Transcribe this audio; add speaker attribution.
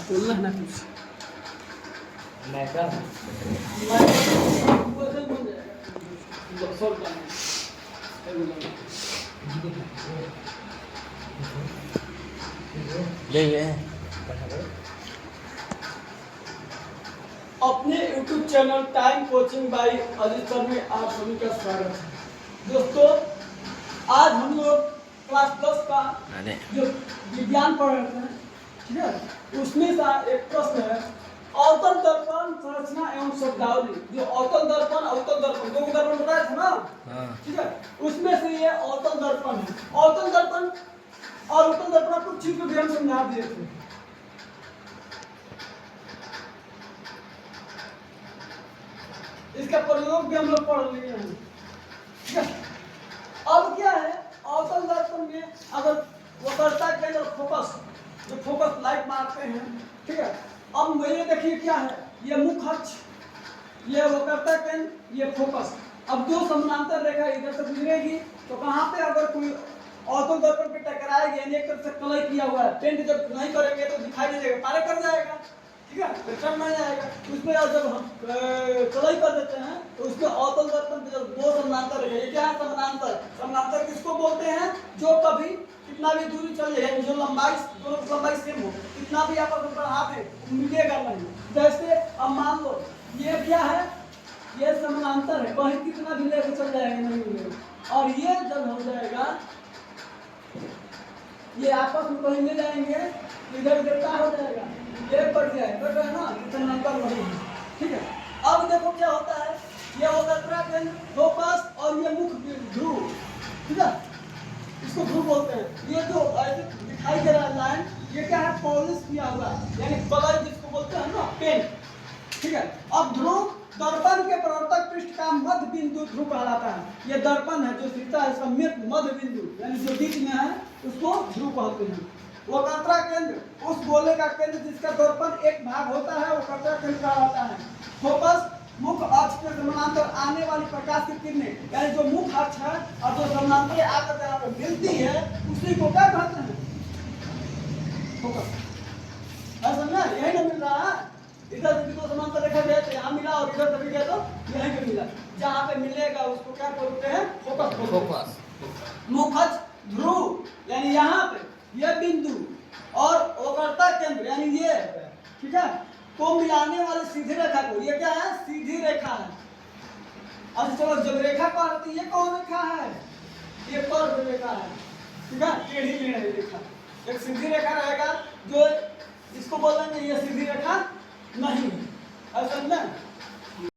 Speaker 1: बोलना ना कुछ।
Speaker 2: मैं क्या
Speaker 1: अपने YouTube channel time coaching bye Ajit sir में आप सभी का स्वागत है। दोस्तों, आज हम लोग क्लास 10 का जो विज्ञान पढ़ रहे हैं, ठीक है, उसमें से एक प्रश्न है अवतल दर्पण संरचना एवं शब्दावली। जो अवतल दर्पण दो दर्पण बताया था ना, ठीक है, उसमें से ये अवतल दर्पण है। अवतल दर्पण और उत्तल दर्पण कुछ चीज को भी हम समझा दिए थे। इसका प्रयोग भी हम लोग पढ़ लिए हैं, ठीक है। अब क्या है, अवतल दर्पण में अगर वक्रता केंद्र और फोकस, जो फोकस लाइट मारते हैं, ठीक है। अब ये देखिए क्या है, ये मुख्य अक्ष, ये वक्रता केंद्र, ये फोकस। अब दो समानांतर रेखा इधर से गुजरेगी तो कहाँ पे अगर कोई अवतल दर्पण पे टकराएगी, यानी एक तरफ से कलई किया हुआ है, पेंट जब नहीं करेंगे तो दिखाई नहीं देगा, पारे कर जाएगा, ठीक है, रिटर्न नहीं आएगा। उसमें जब हम कलई कर देते हैं तो उसमें अवतल दर्पण पे जब दो समानांतर है, ये क्या है समानांतर। समानांतर किसको बोलते हैं, जो कभी कितना भी दूरी चल जाए, जो लंबाई दोनों की लंबाई सेम हो, कितना भी आपस में बढ़ा दे मिलेगा नहीं। जैसे अब मान लो ये क्या है, ये समानांतर है, कहीं कितना भी लेकर चल जाएगा नहीं मिलेगा। और ये जब हो जाएगा, ये आपस में कहीं मिल जाएंगे, इधर उधर क्या हो जाएगा, एक बढ़ जाएगा ना, समानांतर नहीं है, ठीक है। अब देखो क्या होता है, ये होगा केंद्र, फोकस और ये मुख्य ध्रुव, ठीक है, इसको ध्रुव बोलते हैं। ये जो दिखाई दे रहा है लाइन, ये क्या है, पॉलिश किया हुआ, यानी कलर जिसको बोलते हैं ना, पेंट, ठीक है। अब ध्रुव दर्पण के प्रवर्तक पृष्ठ का मध्य बिंदु ध्रुव कहलाता है। ये दर्पण है जो दिखता है, इसका मध्य बिंदु यानी जो बीच में है उसको ध्रुव कहते हैं। वक्रता केंद्र उस गोले का केंद्र जिसका दर्पण एक भाग होता है, वक्रता केंद्र कहलाता है। फोकस मुख्य अक्ष के समानांतर आने वाली प्रकाश की किरणें, यानी जो मुख्य अक्ष है और जो समानांतर आकर यहाँ पे मिलती है, उसी को क्या कहते हैं, फोकस। समझा, यही ना मिल रहा है, इधर से दो समानांतर रेखा गए तो यहाँ मिला और इधर से भी गया तो यहीं पे मिला, जहाँ पे मिलेगा उसको क्या बोलते हैं, फोकस। फोकस मुख्य ध्रुव यानी यहाँ पे ये बिंदु और वक्रता केंद्र यानी ये, ठीक है, को मिलाने वाली सीधी रेखा को, ये क्या है, सीधी रेखा है। अच्छा चलो, जब रेखा काटती है, ये कौन रेखा है, ये कर्व रेखा है, ठीक है, टेढ़ी मेढ़ी रेखा। एक सीधी रेखा रहेगा जो इसको बोलेंगे ये सीधी रेखा नहीं है, समझे।